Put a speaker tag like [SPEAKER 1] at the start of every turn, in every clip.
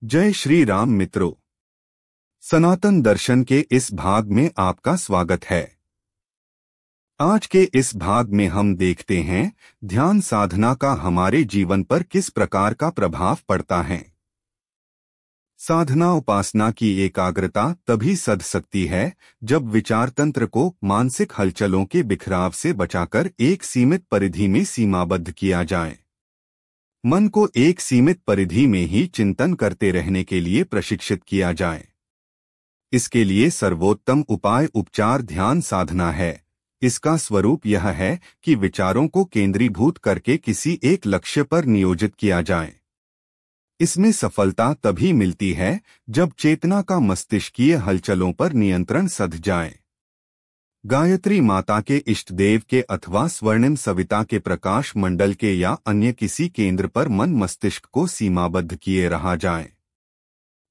[SPEAKER 1] जय श्री राम मित्रों। सनातन दर्शन के इस भाग में आपका स्वागत है। आज के इस भाग में हम देखते हैं ध्यान साधना का हमारे जीवन पर किस प्रकार का प्रभाव पड़ता है। साधना उपासना की एकाग्रता तभी सध सकती है जब विचार तंत्र को मानसिक हलचलों के बिखराव से बचाकर एक सीमित परिधि में सीमाबद्ध किया जाए। मन को एक सीमित परिधि में ही चिंतन करते रहने के लिए प्रशिक्षित किया जाए। इसके लिए सर्वोत्तम उपाय उपचार ध्यान साधना है। इसका स्वरूप यह है कि विचारों को केंद्रीभूत करके किसी एक लक्ष्य पर नियोजित किया जाए। इसमें सफलता तभी मिलती है जब चेतना का मस्तिष्कीय हलचलों पर नियंत्रण सध जाए। गायत्री माता के इष्टदेव के अथवा स्वर्णिम सविता के प्रकाश मंडल के या अन्य किसी केंद्र पर मन मस्तिष्क को सीमाबद्ध किए रहा जाए।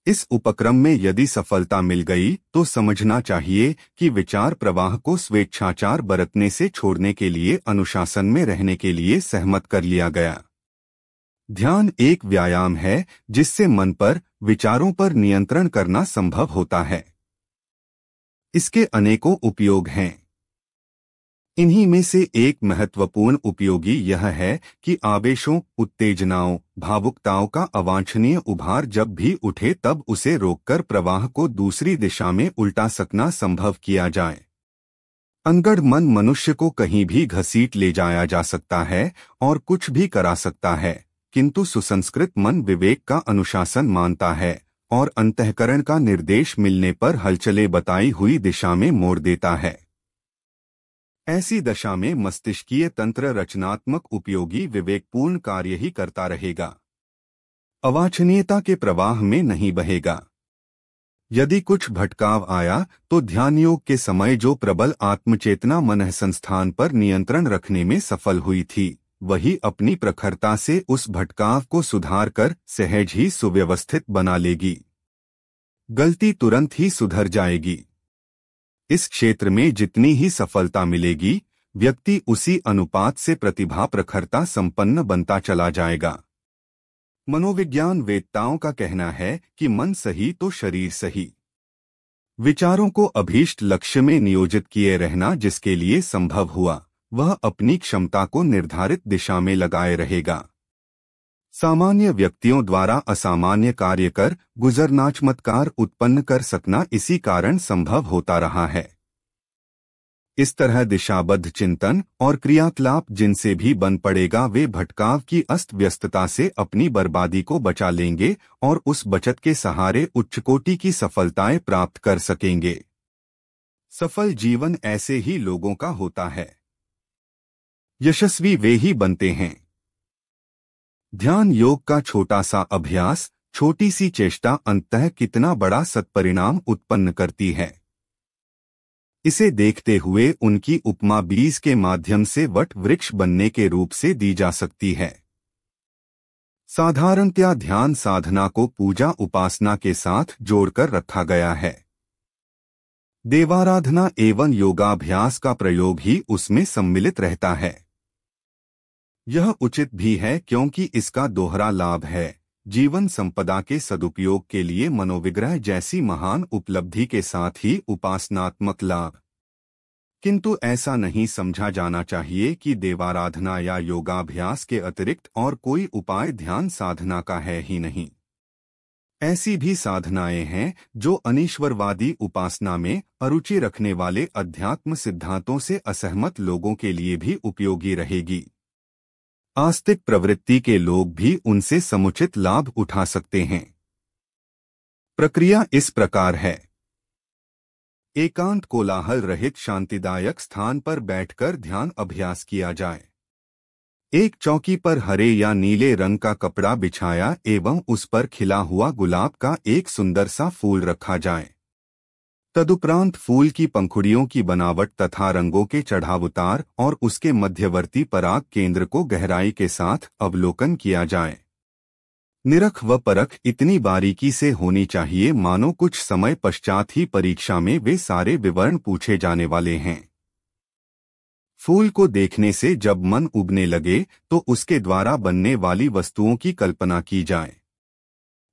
[SPEAKER 1] इस उपक्रम में यदि सफलता मिल गई तो समझना चाहिए कि विचार प्रवाह को स्वेच्छाचार बरतने से छोड़ने के लिए अनुशासन में रहने के लिए सहमत कर लिया गया। ध्यान एक व्यायाम है जिससे मन पर विचारों पर नियंत्रण करना संभव होता है। इसके अनेकों उपयोग हैं। इन्हीं में से एक महत्वपूर्ण उपयोगी यह है कि आवेशों, उत्तेजनाओं, भावुकताओं का अवांछनीय उभार जब भी उठे तब उसे रोककर प्रवाह को दूसरी दिशा में उल्टा सकना संभव किया जाए। अनगढ़ मन मनुष्य को कहीं भी घसीट ले जाया जा सकता है और कुछ भी करा सकता है, किंतु सुसंस्कृत मन विवेक का अनुशासन मानता है और अंतःकरण का निर्देश मिलने पर हलचलें बताई हुई दिशा में मोड़ देता है। ऐसी दशा में मस्तिष्कीय तंत्र रचनात्मक उपयोगी विवेकपूर्ण कार्य ही करता रहेगा, अवांछनीयता के प्रवाह में नहीं बहेगा। यदि कुछ भटकाव आया तो ध्यान योग के समय जो प्रबल आत्मचेतना मन संस्थान पर नियंत्रण रखने में सफल हुई थी, वही अपनी प्रखरता से उस भटकाव को सुधार कर सहज ही सुव्यवस्थित बना लेगी। गलती तुरंत ही सुधर जाएगी। इस क्षेत्र में जितनी ही सफलता मिलेगी, व्यक्ति उसी अनुपात से प्रतिभा प्रखरता संपन्न बनता चला जाएगा। मनोविज्ञान वेत्ताओं का कहना है कि मन सही तो शरीर सही। विचारों को अभीष्ट लक्ष्य में नियोजित किए रहना जिसके लिए संभव हुआ, वह अपनी क्षमता को निर्धारित दिशा में लगाए रहेगा। सामान्य व्यक्तियों द्वारा असामान्य कार्य कर गुजरना चमत्कार उत्पन्न कर सकना इसी कारण संभव होता रहा है। इस तरह दिशाबद्ध चिंतन और क्रियाकलाप जिनसे भी बन पड़ेगा वे भटकाव की अस्त व्यस्तता से अपनी बर्बादी को बचा लेंगे और उस बचत के सहारे उच्चकोटि की सफलताएं प्राप्त कर सकेंगे। सफल जीवन ऐसे ही लोगों का होता है। यशस्वी वे ही बनते हैं। ध्यान योग का छोटा सा अभ्यास, छोटी सी चेष्टा अंततः कितना बड़ा सत्परिणाम उत्पन्न करती है। इसे देखते हुए उनकी उपमा बीज के माध्यम से वट वृक्ष बनने के रूप से दी जा सकती है। साधारणतया ध्यान साधना को पूजा उपासना के साथ जोड़कर रखा गया है। देवाराधना एवं योगाभ्यास का प्रयोग ही उसमें सम्मिलित रहता है। यह उचित भी है क्योंकि इसका दोहरा लाभ है, जीवन संपदा के सदुपयोग के लिए मनोविग्रह जैसी महान उपलब्धि के साथ ही उपासनात्मक लाभ। किंतु ऐसा नहीं समझा जाना चाहिए कि देवाराधना या योगाभ्यास के अतिरिक्त और कोई उपाय ध्यान साधना का है ही नहीं। ऐसी भी साधनाएं हैं जो अनीश्वरवादी उपासना में अरुचि रखने वाले अध्यात्म सिद्धांतों से असहमत लोगों के लिए भी उपयोगी रहेगी। आस्तिक प्रवृत्ति के लोग भी उनसे समुचित लाभ उठा सकते हैं। प्रक्रिया इस प्रकार है। एकांत कोलाहल रहित शांतिदायक स्थान पर बैठकर ध्यान अभ्यास किया जाए। एक चौकी पर हरे या नीले रंग का कपड़ा बिछाया एवं उस पर खिला हुआ गुलाब का एक सुंदर सा फूल रखा जाए। तदुपरांत फूल की पंखुड़ियों की बनावट तथा रंगों के चढ़ाव उतार और उसके मध्यवर्ती पराग केंद्र को गहराई के साथ अवलोकन किया जाए। निरख व परख इतनी बारीकी से होनी चाहिए मानो कुछ समय पश्चात ही परीक्षा में वे सारे विवरण पूछे जाने वाले हैं। फूल को देखने से जब मन उबने लगे तो उसके द्वारा बनने वाली वस्तुओं की कल्पना की जाए।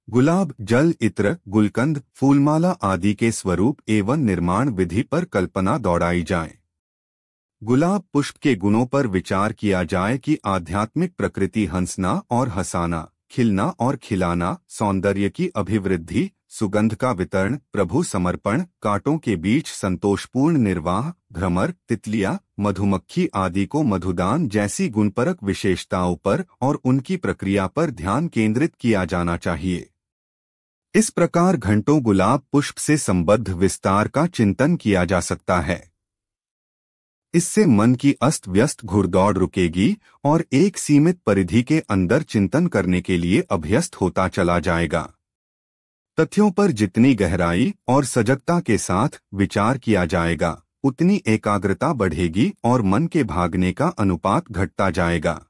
[SPEAKER 1] गुलाब जल, इत्र, गुलकंद, फूलमाला आदि के स्वरूप एवं निर्माण विधि पर कल्पना दौड़ाई जाए। गुलाब पुष्प के गुणों पर विचार किया जाए कि आध्यात्मिक प्रकृति, हंसना और हंसाना, खिलना और खिलाना, सौंदर्य की अभिवृद्धि, सुगंध का वितरण, प्रभु समर्पण, कांटों के बीच संतोषपूर्ण निर्वाह, भ्रमर, तितलियां, मधुमक्खी आदि को मधुदान जैसी गुणपरक विशेषताओं पर और उनकी प्रक्रिया पर ध्यान केंद्रित किया जाना चाहिए। इस प्रकार घंटों गुलाब पुष्प से संबद्ध विस्तार का चिंतन किया जा सकता है। इससे मन की अस्त व्यस्त घुड़दौड़ रुकेगी और एक सीमित परिधि के अंदर चिंतन करने के लिए अभ्यस्त होता चला जाएगा। तथ्यों पर जितनी गहराई और सजगता के साथ विचार किया जाएगा, उतनी एकाग्रता बढ़ेगी और मन के भागने का अनुपात घटता जाएगा।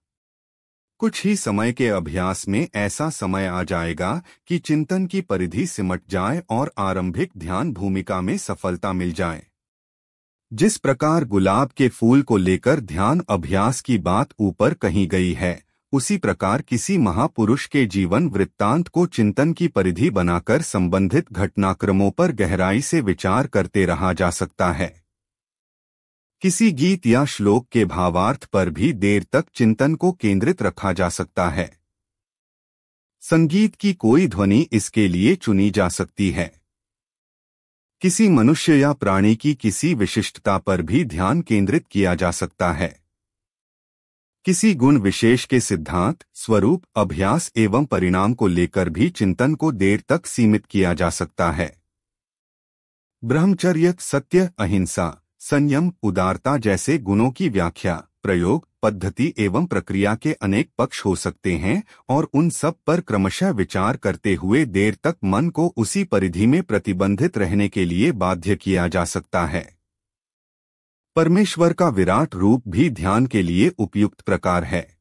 [SPEAKER 1] कुछ ही समय के अभ्यास में ऐसा समय आ जाएगा कि चिंतन की परिधि सिमट जाए और आरंभिक ध्यान भूमिका में सफलता मिल जाए। जिस प्रकार गुलाब के फूल को लेकर ध्यान अभ्यास की बात ऊपर कही गई है, उसी प्रकार किसी महापुरुष के जीवन वृत्तांत को चिंतन की परिधि बनाकर संबंधित घटनाक्रमों पर गहराई से विचार करते रहा जा सकता है। किसी गीत या श्लोक के भावार्थ पर भी देर तक चिंतन को केंद्रित रखा जा सकता है। संगीत की कोई ध्वनि इसके लिए चुनी जा सकती है। किसी मनुष्य या प्राणी की किसी विशिष्टता पर भी ध्यान केंद्रित किया जा सकता है। किसी गुण विशेष के सिद्धांत, स्वरूप, अभ्यास एवं परिणाम को लेकर भी चिंतन को देर तक सीमित किया जा सकता है। ब्रह्मचर्य, सत्य, अहिंसा, संयम, उदारता जैसे गुणों की व्याख्या, प्रयोग, पद्धति एवं प्रक्रिया के अनेक पक्ष हो सकते हैं और उन सब पर क्रमशः विचार करते हुए देर तक मन को उसी परिधि में प्रतिबंधित रहने के लिए बाध्य किया जा सकता है। परमेश्वर का विराट रूप भी ध्यान के लिए उपयुक्त प्रकार है।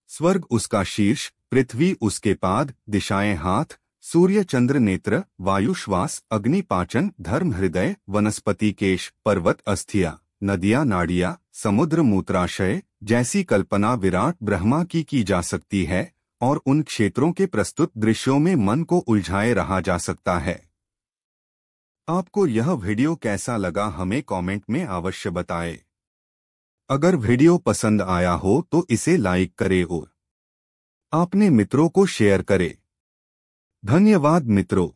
[SPEAKER 1] स्वर्ग उसका शीर्ष, पृथ्वी उसके पाद, दिशाएं हाथ, सूर्य चंद्र नेत्र, वायु श्वास, अग्नि पाचन, धर्म हृदय, वनस्पति केश, पर्वत अस्थियां, नदियां नाड़ियां, समुद्र मूत्राशय जैसी कल्पना विराट ब्रह्मा की जा सकती है और उन क्षेत्रों के प्रस्तुत दृश्यों में मन को उलझाए रहा जा सकता है। आपको यह वीडियो कैसा लगा हमें कमेंट में अवश्य बताएं। अगर वीडियो पसंद आया हो तो इसे लाइक करें और अपने मित्रों को शेयर करें। धन्यवाद मित्रों।